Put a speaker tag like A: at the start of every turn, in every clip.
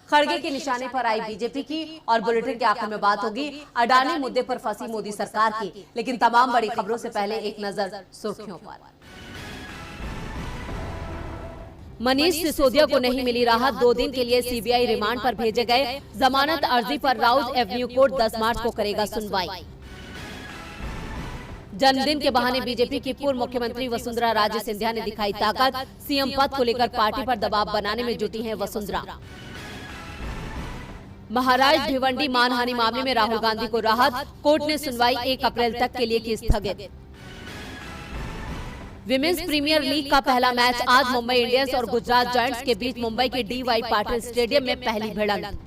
A: खड़गे के निशाने पर आई बीजेपी की और बुलेटिन के आखिर में बात होगी अडानी मुद्दे पर फंसी मोदी सरकार की। लेकिन तमाम बड़ी खबरों से पहले एक नजर सुर्खियों पर। मनीष सिसोदिया को नहीं मिली राहत, 2 दिन के लिए सीबीआई रिमांड पर भेजे गए। जमानत अर्जी पर राउज एवेन्यू कोर्ट 10 मार्च को करेगा सुनवाई। जन्मदिन के बहाने बीजेपी की पूर्व मुख्यमंत्री वसुंधरा राजे सिंधिया ने दिखाई ताकत, सीएम पद को लेकर पार्टी पर दबाव बनाने में जुटी हैं वसुंधरा। महाराज भिवंडी मानहानि मामले में राहुल गांधी को राहत, कोर्ट ने सुनवाई 1 अप्रैल तक के लिए की स्थगित। विमेंस प्रीमियर लीग का पहला मैच आज मुंबई इंडियंस और गुजरात जायंट्स के बीच मुंबई के डीवाई पाटिल स्टेडियम में पहली भिड़ंत।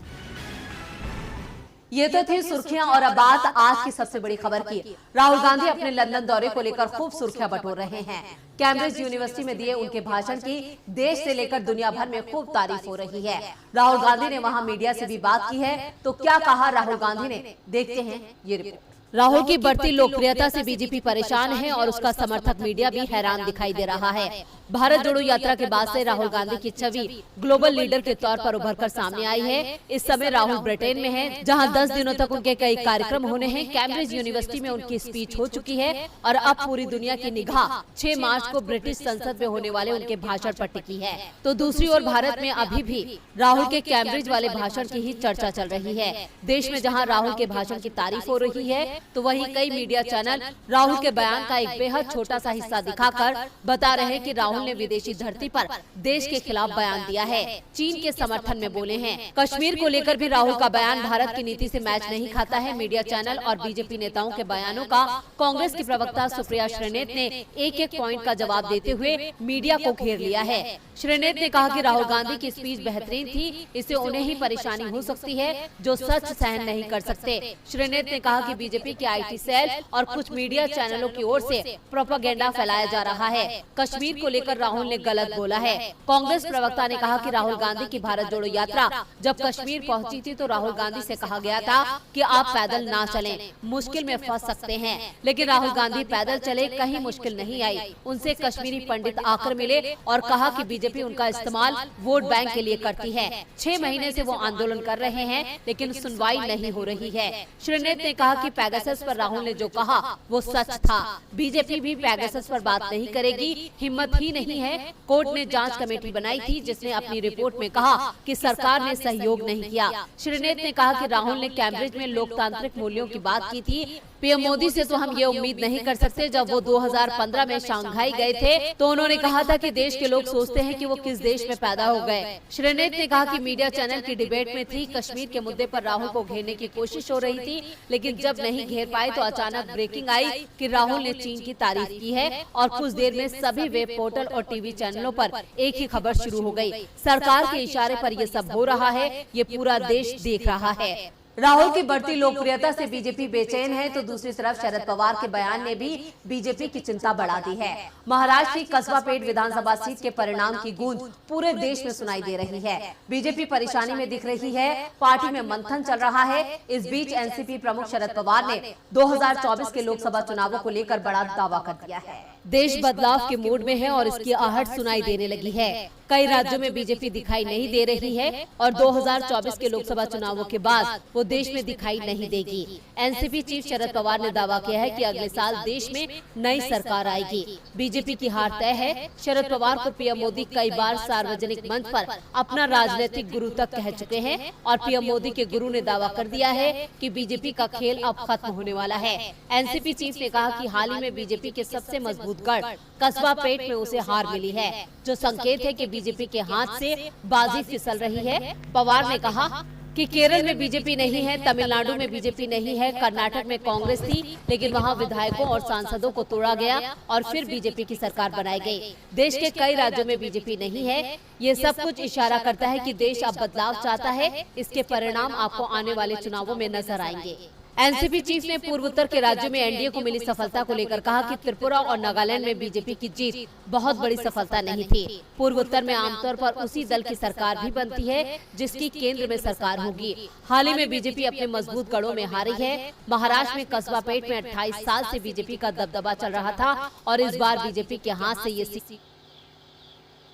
A: ये तो थी सुर्खियां और अब बात आज की सबसे बड़ी खबर की। राहुल गांधी अपने लंदन दौरे को लेकर खूब सुर्खियां बटोर रहे हैं। कैम्ब्रिज यूनिवर्सिटी में दिए उनके भाषण की देश से लेकर दुनिया भर में खूब तारीफ हो रही है। राहुल गांधी ने वहां मीडिया से भी बात की है, तो क्या कहा राहुल गांधी ने, देखते हैं ये रिपोर्ट। राहुल की बढ़ती लोकप्रियता से बीजेपी परेशान है और उसका समर्थक मीडिया भी हैरान दिखाई दे रहा है। भारत जोड़ो यात्रा के बाद से राहुल गांधी की छवि ग्लोबल लीडर के तौर पर उभरकर सामने आई है। इस समय राहुल ब्रिटेन में हैं, जहां 10 दिनों तक उनके कई कार्यक्रम होने हैं। कैम्ब्रिज यूनिवर्सिटी में उनकी स्पीच हो चुकी है और अब पूरी दुनिया की निगाह 6 मार्च को ब्रिटिश संसद में होने वाले उनके भाषण पर टिकी है। तो दूसरी ओर भारत में अभी भी राहुल के कैम्ब्रिज वाले भाषण की ही चर्चा चल रही है। देश में जहाँ राहुल के भाषण की तारीफ हो रही है, तो वहीं कई मीडिया चैनल राहुल के बयान का एक बेहद छोटा सा हिस्सा दिखाकर बता रहे हैं कि राहुल ने विदेशी धरती पर देश के खिलाफ बयान दिया है, चीन के समर्थन में बोले हैं। कश्मीर को लेकर भी राहुल का बयान भारत की नीति से मैच नहीं खाता है। मीडिया चैनल और बीजेपी नेताओं के बयानों का कांग्रेस की प्रवक्ता सुप्रिया श्रीनेत ने एक पॉइंट का जवाब देते हुए मीडिया को घेर लिया है। श्रीनेत ने कहा कि राहुल गांधी की स्पीच बेहतरीन थी, इससे उन्हें ही परेशानी हो सकती है जो सच सहन नहीं कर सकते। श्रीनेत ने कहा कि बीजेपी के IT सेल और कुछ मीडिया चैनलों की ओर से प्रोपेगेंडा फैलाया जा रहा है। कश्मीर को लेकर राहुल ने गलत बोला है। कांग्रेस प्रवक्ता ने कहा कि राहुल गांधी की भारत जोड़ो यात्रा जब कश्मीर पहुंची थी तो राहुल गांधी से कहा गया था कि आप पैदल ना चलें, मुश्किल में फंस सकते हैं। लेकिन राहुल गांधी पैदल चले, कहीं मुश्किल नहीं आई। उनसे कश्मीरी पंडित आकर मिले और कहा कि बीजेपी उनका इस्तेमाल वोट बैंक के लिए करती है। 6 महीने से वो आंदोलन कर रहे हैं, लेकिन सुनवाई नहीं हो रही है। श्रीनेत ने कहा कि पैगासस पर राहुल ने जो कहा वो सच था। बीजेपी भी पैगासस पर बात नहीं करेगी, हिम्मत ही नहीं है। कोर्ट ने जांच कमेटी बनाई थी जिसने अपनी रिपोर्ट में कहा कि सरकार ने सहयोग नहीं किया। श्रीनेत ने कहा कि राहुल ने कैम्ब्रिज में लोकतांत्रिक मूल्यों की बात की थी। पीएम मोदी से तो हम ये उम्मीद नहीं कर सकते। जब वो 2015 में शंघाई गए थे तो उन्होंने कहा था कि देश के लोग सोचते हैं कि वो किस देश में पैदा हो गए। श्रीनेत ने कहा कि मीडिया चैनल की डिबेट में थी, कश्मीर के मुद्दे पर राहुल को घेरने की कोशिश हो रही थी, लेकिन जब नहीं घेर पाए तो अचानक ब्रेकिंग आई कि राहुल ने चीन की तारीफ की है और कुछ देर में सभी वेब पोर्टल और टीवी चैनलों पर एक ही खबर शुरू हो गई। सरकार के इशारे पर ये सब हो रहा है, ये पूरा देश देख रहा है। राहुल की बढ़ती लोकप्रियता से बीजेपी बेचैन है, तो दूसरी तरफ शरद पवार के बयान ने भी बीजेपी की चिंता बढ़ा दी है। महाराष्ट्र की कस्बापेट विधानसभा सीट के परिणाम की गूंज पूरे देश में सुनाई दे रही है। बीजेपी परेशानी में दिख रही है, पार्टी में मंथन चल रहा है। इस बीच एनसीपी प्रमुख शरद पवार ने 2024 के लोकसभा चुनावों को लेकर बड़ा दावा कर दिया है। देश बदलाव के मूड में है और इसकी आहट सुनाई देने लगी है। कई राज्यों में बीजेपी दिखाई नहीं दे रही है और 2024 के लोकसभा चुनावों के बाद वो देश में दिखाई नहीं देगी। एनसीपी चीफ शरद पवार ने दावा किया है कि अगले साल देश में नई सरकार आएगी। बीजेपी की हार तय है। शरद पवार को पीएम मोदी कई बार सार्वजनिक मंच पर अपना राजनीतिक गुरु तक कह चुके हैं और पीएम मोदी के गुरु ने दावा कर दिया है कि बीजेपी का खेल अब खत्म होने वाला है। एनसीपी चीफ ने कहा कि हाल ही में बीजेपी के सबसे मजबूत गढ़ कस्बापेट में उसे हार मिली है, जो संकेत है कि बीजेपी के हाथ से बाजी फिसल रही है। पवार ने कहा कि केरल में बीजेपी नहीं है, तमिलनाडु में बीजेपी नहीं है, कर्नाटक में कांग्रेस थी, लेकिन वहां विधायकों और सांसदों को तोड़ा गया और फिर बीजेपी की सरकार बनाई गई। देश के कई राज्यों में बीजेपी नहीं है। ये सब कुछ इशारा करता है कि देश अब बदलाव चाहता है। इसके परिणाम आपको आने वाले चुनावों में नजर आएंगे। एनसीपी चीफ ने पूर्वोत्तर के राज्यों में एनडीए को मिली सफलता को लेकर कहा कि त्रिपुरा और नागालैंड में बीजेपी की जीत बहुत बड़ी सफलता नहीं थी। पूर्वोत्तर में आमतौर पर उसी दल की सरकार भी बनती है जिसकी केंद्र में सरकार होगी। हाल ही में बीजेपी अपने मजबूत गढ़ों में हारी है। महाराष्ट्र में कस्बापेट में 28 साल से बीजेपी का दबदबा चल रहा था और इस बार बीजेपी के हाथ से ये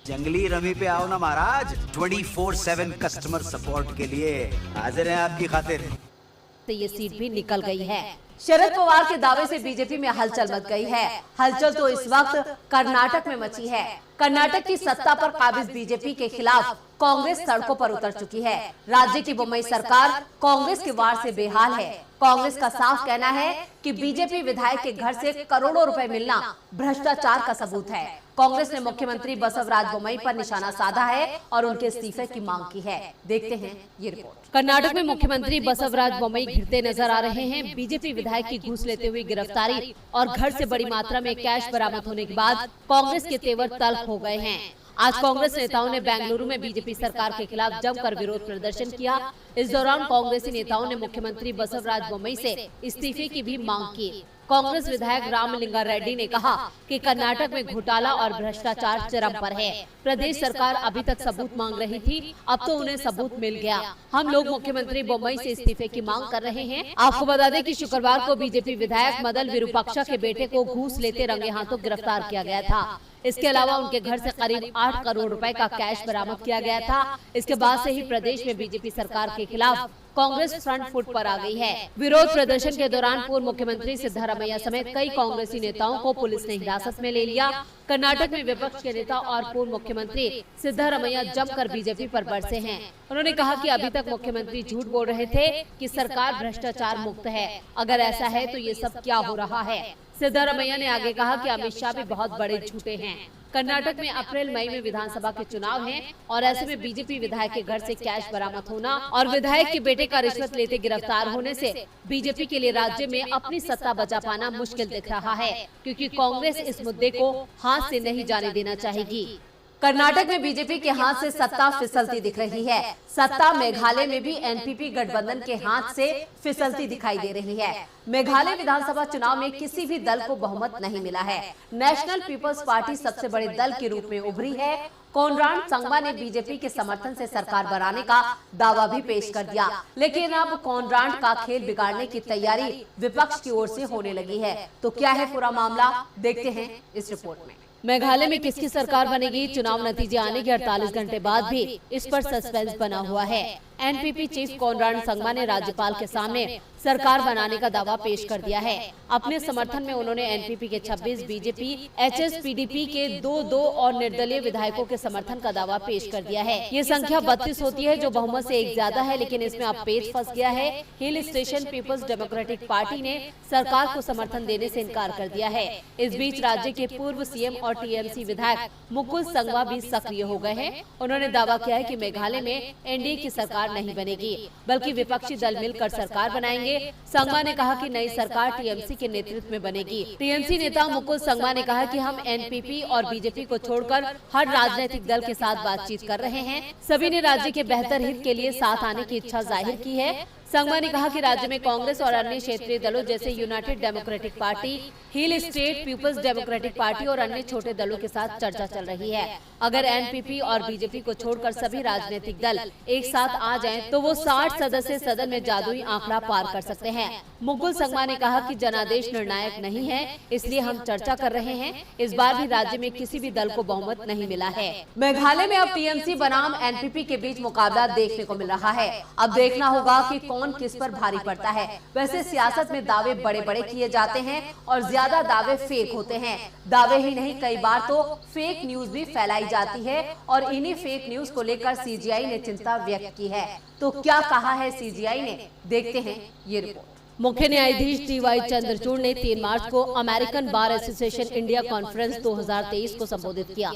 B: जंगली रमी पे आओ ना महाराज, 24/7 कस्टमर सपोर्ट के लिए हाजिर हैं आपकी खातिर।
A: तो ये सीट भी निकल गई है। शरद पवार के दावे से बीजेपी में हलचल मच गई है। हलचल तो इस वक्त कर्नाटक में मची है। कर्नाटक की सत्ता पर काबिज बीजेपी के खिलाफ कांग्रेस सड़कों पर उतर चुकी है। राज्य की बम्बई सरकार कांग्रेस के वार से बेहाल है। कांग्रेस का साफ कहना है कि बीजेपी विधायक के घर से करोड़ों रुपए मिलना भ्रष्टाचार का सबूत है। कांग्रेस ने मुख्यमंत्री बसवराज बोम्मई पर निशाना साधा है और उनके इस्तीफे की मांग की है। देखते हैं ये रिपोर्ट। कर्नाटक में मुख्यमंत्री बसवराज बोम्मई घिरते नजर आ रहे हैं। बीजेपी विधायक की घूस लेते हुए गिरफ्तारी और घर से बड़ी मात्रा में कैश बरामद होने के बाद कांग्रेस के तेवर तल्ख हो गए हैं। आज कांग्रेस नेताओं ने बेंगलुरु में बीजेपी सरकार के खिलाफ जमकर विरोध प्रदर्शन किया। इस दौरान कांग्रेसी नेताओं ने मुख्यमंत्री बसवराज बोम्मई से इस्तीफे की भी मांग की। कांग्रेस विधायक रामलिंगा रेड्डी ने कहा कि कर्नाटक में घोटाला और भ्रष्टाचार चरम पर है। प्रदेश सरकार अभी तक सबूत मांग रही थी, अब तो उन्हें सबूत मिल गया। हम लोग मुख्यमंत्री बोम्मई से इस्तीफे की मांग कर रहे हैं। आपको बता दें कि शुक्रवार को बीजेपी विधायक मदन विरूपाक्षा के बेटे को घूस लेते रंगे हाथों गिरफ्तार किया गया था। इसके अलावा उनके घर से करीब 8 करोड़ रुपए का कैश बरामद किया गया था। इसके बाद से ही प्रदेश में बीजेपी सरकार के खिलाफ कांग्रेस फ्रंट फुट पर आ गई है। विरोध प्रदर्शन के दौरान पूर्व मुख्यमंत्री सिद्धारमैया समेत कई कांग्रेसी नेताओं को पुलिस ने हिरासत में ले लिया। कर्नाटक में विपक्ष के नेता और पूर्व मुख्यमंत्री सिद्धारमैया जमकर बीजेपी पर बरसे हैं। उन्होंने कहा कि अभी तक मुख्यमंत्री झूठ बोल रहे थे कि सरकार भ्रष्टाचार मुक्त है। अगर ऐसा है तो ये सब क्या हो रहा है। सिद्धारमैया ने आगे कहा कि अमित शाह भी बहुत बड़े झूठे हैं। कर्नाटक में अप्रैल मई में विधानसभा के चुनाव हैं और ऐसे में बीजेपी विधायक के घर से कैश बरामद होना और विधायक के बेटे का रिश्वत लेते गिरफ्तार होने से बीजेपी के लिए राज्य में अपनी सत्ता बचा पाना मुश्किल दिख रहा है, क्योंकि कांग्रेस इस मुद्दे को हाथ से नहीं जाने देना चाहेगी। कर्नाटक में बीजेपी के हाथ से सत्ता फिसलती दिख रही है। सत्ता मेघालय में भी एनपीपी गठबंधन के हाथ से फिसलती दिखाई दे रही है। मेघालय विधानसभा चुनाव में किसी भी दल को बहुमत नहीं मिला है। नेशनल पीपल्स पार्टी सबसे बड़े दल के रूप में उभरी है। कोनराड संगमा ने बीजेपी के समर्थन से सरकार बनाने का दावा भी पेश कर दिया, लेकिन अब कोनराड का खेल बिगाड़ने की तैयारी विपक्ष की ओर से होने लगी है। तो क्या है पूरा मामला, देखते हैं इस रिपोर्ट में। मेघालय में किसकी सरकार बनेगी, चुनाव नतीजे आने के 48 घंटे बाद भी इस पर सस्पेंस बना हुआ है। एनपीपी चीफ कोनराड संगमा ने राज्यपाल के सामने सरकार बनाने का दावा पेश कर दिया है। अपने समर्थन में उन्होंने एनपीपी के 26, बीजेपी, एचएसपीडीपी के 2 और निर्दलीय विधायकों के समर्थन का दावा पेश कर दिया है। ये संख्या 32 होती है, जो बहुमत से एक ज्यादा है, लेकिन इसमें अब पेच फंस गया है। Hill Station People's Democratic Party ने सरकार को समर्थन देने से इनकार कर दिया है। इस बीच राज्य के पूर्व सीएम और टीएमसी विधायक मुकुल संगमा भी सक्रिय हो गए हैं। उन्होंने दावा किया है कि मेघालय में एनडीए की सरकार नहीं बनेगी, बल्कि विपक्षी दल मिलकर सरकार बनाएंगे। संगमा ने कहा कि नई सरकार टीएमसी के नेतृत्व में बनेगी। टीएमसी नेता मुकुल संगमा ने कहा कि हम एनपीपी और बीजेपी को छोड़कर हर राजनीतिक दल के साथ बातचीत कर रहे हैं। सभी ने राज्य के बेहतर हित के लिए साथ आने की इच्छा जाहिर की है। संगमा ने कहा कि राज्य में कांग्रेस और अन्य क्षेत्रीय दलों जैसे United Democratic Party, Hill State People's Democratic Party और अन्य छोटे दलों के साथ चर्चा चल रही है। अगर एनपीपी और बीजेपी को छोड़कर सभी राजनीतिक दल एक साथ आ जाएं, तो वो 60 सदस्य सदन में जादुई आंकड़ा पार कर सकते हैं। मुकुल संगमा ने कहा कि जनादेश निर्णायक नहीं है, इसलिए हम चर्चा कर रहे हैं। इस बार भी राज्य में किसी भी दल को बहुमत नहीं मिला है। मेघालय में अब टीएमसी बनाम एनपीपी के बीच मुकाबला देखने को मिल रहा है। अब देखना होगा कि कौन किस पर भारी पड़ता है। वैसे सियासत में दावे बड़े बड़े किए जाते हैं और ज्यादा दावे फेक होते हैं। दावे ही नहीं, कई बार तो फेक न्यूज भी फैलाई जाती है और इन्हीं फेक न्यूज को लेकर सीजीआई ने चिंता व्यक्त की है। तो क्या कहा है सीजीआई ने, देखते हैं ये रिपोर्ट। मुख्य न्यायाधीश टी.वाई. चंद्रचूड़ ने 3 मार्च को American bar association India conference 2023 को संबोधित किया।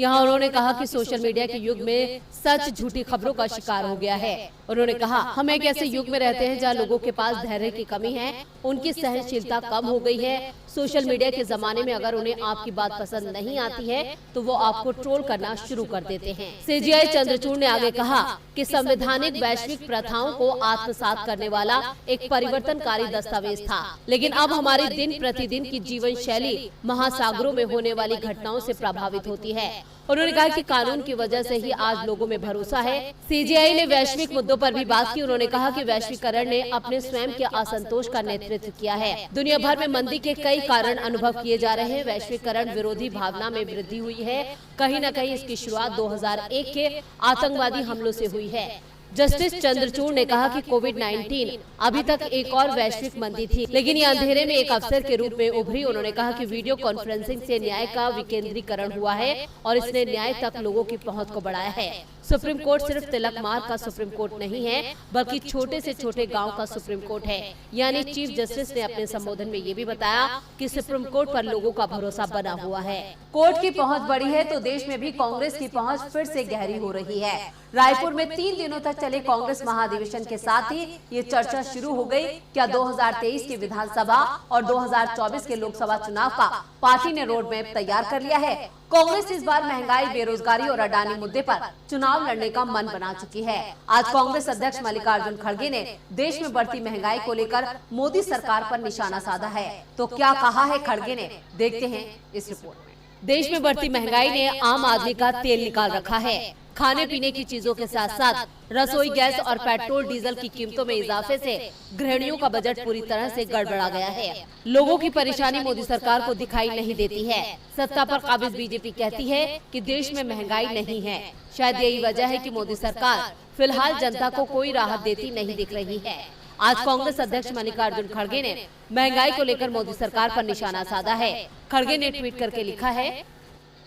A: यहाँ उन्होंने कहा कि सोशल मीडिया के युग में सच झूठी खबरों का शिकार हो गया है। उन्होंने कहा, हम एक ऐसे युग में रहते हैं जहाँ लोगों के पास धैर्य की कमी है, उनकी सहनशीलता कम हो गई है। सोशल मीडिया के जमाने में अगर उन्हें आपकी बात पसंद नहीं आती है तो वो आपको ट्रोल करना शुरू कर देते हैं। सीजीआई चंद्रचूड़ ने आगे कहा कि संवैधानिक वैश्विक प्रथाओं को आत्मसात करने वाला एक परिवर्तनकारी दस्तावेज था, लेकिन अब हमारी दिन प्रतिदिन की जीवन शैली महासागरों में होने वाली घटनाओं से प्रभावित होती है। उन्होंने कहा कि कानून की वजह से ही आज लोगों में भरोसा है। सीजेआई ने वैश्विक मुद्दों पर भी बात की। उन्होंने कहा कि वैश्वीकरण ने अपने स्वयं के असंतोष का नेतृत्व किया है। दुनिया भर में मंदी के कई कारण अनुभव किए जा रहे हैं। वैश्वीकरण विरोधी भावना में वृद्धि हुई है। कहीं न कहीं इसकी शुरुआत 2001 के आतंकवादी हमलों से हुई है। जस्टिस चंद्रचूड़ ने कहा कि कोविड-19 अभी तक एक और वैश्विक मंदी थी, लेकिन ये अंधेरे में एक अवसर के रूप में उभरी। उन्होंने कहा कि वीडियो कॉन्फ्रेंसिंग से न्याय का विकेंद्रीकरण हुआ है और इसने न्याय तक लोगों की पहुंच को बढ़ाया है। सुप्रीम कोर्ट सिर्फ तिलक मार्ग का सुप्रीम कोर्ट नहीं है, बल्कि छोटे से छोटे गांव का सुप्रीम कोर्ट है। यानी चीफ जस्टिस ने अपने संबोधन में ये भी बताया कि सुप्रीम कोर्ट पर लोगों का भरोसा बना हुआ है। कोर्ट की पहुंच बढ़ी है तो देश में भी कांग्रेस की पहुंच फिर से गहरी हो रही है। रायपुर में 3 दिनों तक चले कांग्रेस महाधिवेशन के साथ ही ये चर्चा शुरू हो गई, क्या 2023 की विधानसभा और 2024 के लोकसभा चुनाव का पार्टी ने रोड मैप तैयार कर लिया है। कांग्रेस इस बार महंगाई, बेरोजगारी और अडानी मुद्दे पर चुनाव लड़ने का मन बना चुकी है। आज कांग्रेस अध्यक्ष मल्लिकार्जुन खड़गे ने देश में बढ़ती महंगाई को लेकर मोदी सरकार पर निशाना साधा है। तो क्या कहा है खड़गे ने, देखते हैं इस रिपोर्ट में। देश में बढ़ती महंगाई ने आम आदमी का तेल निकाल रखा है। खाने पीने की चीजों के साथ साथ रसोई गैस और पेट्रोल डीजल की कीमतों में इजाफे से गृहिणियों का बजट पूरी तरह से गड़बड़ा गया है। लोगों की परेशानी मोदी सरकार को दिखाई नहीं देती है। सत्ता पर काबिज बीजेपी कहती है कि देश में महंगाई नहीं है। शायद यही वजह है कि मोदी सरकार फिलहाल जनता को कोई राहत देती नहीं दिख रही है। आज कांग्रेस अध्यक्ष मल्लिकार्जुन खड़गे ने महंगाई को लेकर मोदी सरकार पर निशाना साधा है। खड़गे ने ट्वीट करके लिखा है,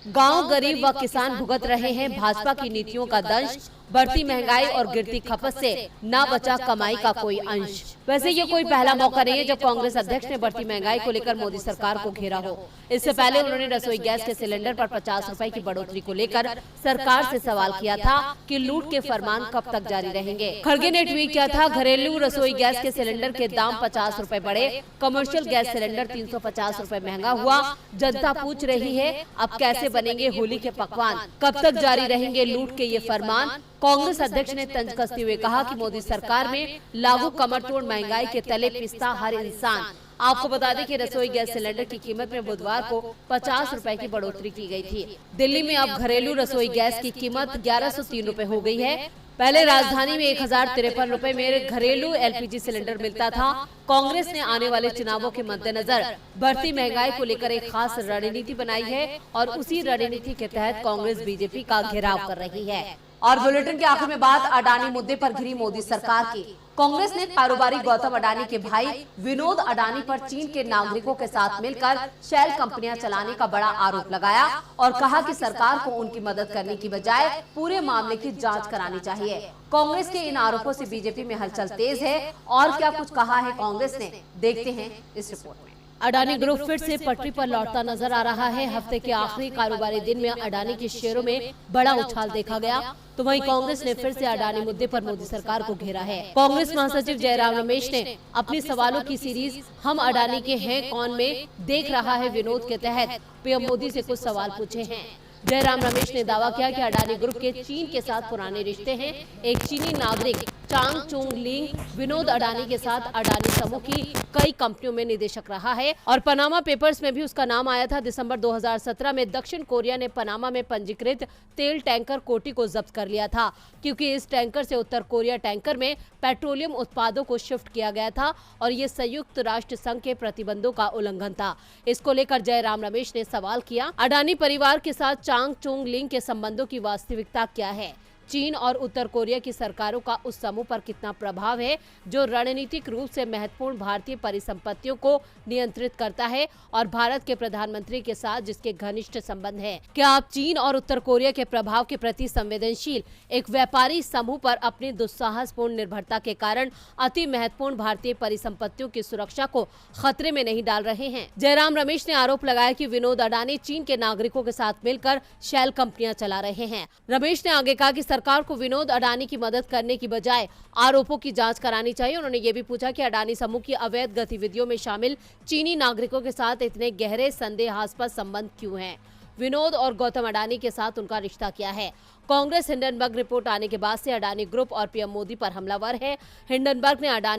A: गांव, गरीब व किसान भुगत रहे हैं भाजपा की नीतियों का दंश। बढ़ती महंगाई और गिरती खपत से न बचा कमाई का कोई अंश। वैसे ये कोई पहला मौका नहीं है जब कांग्रेस अध्यक्ष ने बढ़ती महंगाई को लेकर मोदी सरकार को घेरा हो। इससे पहले उन्होंने रसोई गैस के सिलेंडर पर 50 रुपए की बढ़ोतरी को लेकर सरकार से सवाल किया था कि लूट के फरमान कब तक जारी रहेंगे। खड़गे ने ट्वीट किया था, घरेलू रसोई गैस के सिलेंडर के दाम 50 रुपए बढ़े, कमर्शियल गैस सिलेंडर 350 रुपए महंगा हुआ। जनता पूछ रही है अब कैसे बनेंगे होली के पकवान, कब तक जारी रहेंगे लूट के ये फरमान। कांग्रेस अध्यक्ष ने तंज कसते हुए कहा कि मोदी सरकार में लागू कमर तोड़ महंगाई के तले पिसता हर इंसान। आपको बता दें कि रसोई गैस सिलेंडर की कीमत में बुधवार को 50 रुपए की बढ़ोतरी की गई थी। दिल्ली में अब घरेलू रसोई गैस की कीमत 1103 रुपए हो गई है। पहले राजधानी में 1053 रुपए में घरेलू एलपीजी सिलेंडर मिलता था। कांग्रेस ने आने वाले चुनावों के मद्देनजर बढ़ती महंगाई को लेकर एक खास रणनीति बनाई है और उसी रणनीति के तहत कांग्रेस बीजेपी का घेराव कर रही है। और बुलेटिन के आखिर में बात अडानी मुद्दे पर घिरी मोदी सरकार की। कांग्रेस ने कारोबारी गौतम अडानी के भाई विनोद अडानी पर चीन के नागरिकों के साथ मिलकर शैल कंपनियां चलाने का बड़ा आरोप लगाया और कहा कि सरकार को उनकी मदद करने की बजाय पूरे मामले की जांच करानी चाहिए। कांग्रेस के इन आरोपों से बीजेपी में हलचल तेज है और क्या कुछ कहा है कांग्रेस ने, देखते हैं इस रिपोर्ट में। अडानी ग्रुप फिर से पटरी पर लौटता नजर आ रहा है। हफ्ते के आखिरी कारोबारी दिन में अडानी के शेयरों में बड़ा उछाल देखा गया, तो वहीं कांग्रेस ने फिर से अडानी मुद्दे पर मोदी सरकार को घेरा है। कांग्रेस महासचिव जयराम रमेश ने अपनी सवालों की सीरीज हम अडानी के हैं कौन में देख रहा है विनोद के तहत पीएम मोदी से कुछ सवाल पूछे हैं। जयराम रमेश ने दावा किया कि अडानी ग्रुप के चीन के साथ पुराने रिश्ते हैं। एक चीनी नागरिक चांग चुंग लिंग विनोद अडानी के साथ अडानी समूह की कई कंपनियों में निदेशक रहा है और पनामा पेपर्स में भी उसका नाम आया था। दिसंबर 2017 में दक्षिण कोरिया ने पनामा में पंजीकृत तेल टैंकर कोटी को जब्त कर लिया था, क्योंकि इस टैंकर से उत्तर कोरिया टैंकर में पेट्रोलियम उत्पादों को शिफ्ट किया गया था और ये संयुक्त राष्ट्र संघ के प्रतिबंधों का उल्लंघन था। इसको लेकर जयराम रमेश ने सवाल किया, अडानी परिवार के साथ चांग चुंग लिंग के संबंधों की वास्तविकता क्या है? चीन और उत्तर कोरिया की सरकारों का उस समूह पर कितना प्रभाव है जो रणनीतिक रूप से महत्वपूर्ण भारतीय परिसंपत्तियों को नियंत्रित करता है और भारत के प्रधानमंत्री के साथ जिसके घनिष्ठ संबंध है? क्या आप चीन और उत्तर कोरिया के प्रभाव के प्रति संवेदनशील एक व्यापारी समूह पर अपनी दुस्साहसपूर्ण निर्भरता के कारण अति महत्वपूर्ण भारतीय परिसंपत्तियों की सुरक्षा को खतरे में नहीं डाल रहे हैं? जयराम रमेश ने आरोप लगाया कि विनोद अडानी चीन के नागरिकों के साथ मिलकर शैल कंपनियां चला रहे हैं। रमेश ने आगे कहा कि सरकार को विनोद अडानी की मदद करने की बजाय आरोपों की जांच करानी चाहिए। उन्होंने ये भी पूछा कि अडानी समूह की अवैध गतिविधियों में शामिल चीनी नागरिकों के साथ इतने गहरे संदेहास्पद संबंध क्यों हैं? विनोद और गौतम अडानी के साथ उनका रिश्ता क्या है? कांग्रेस हिंडनबर्ग रिपोर्ट आने के बाद से अडानी ग्रुप और पीएम मोदी पर हमलावर है। हिंडनबर्ग ने अडानी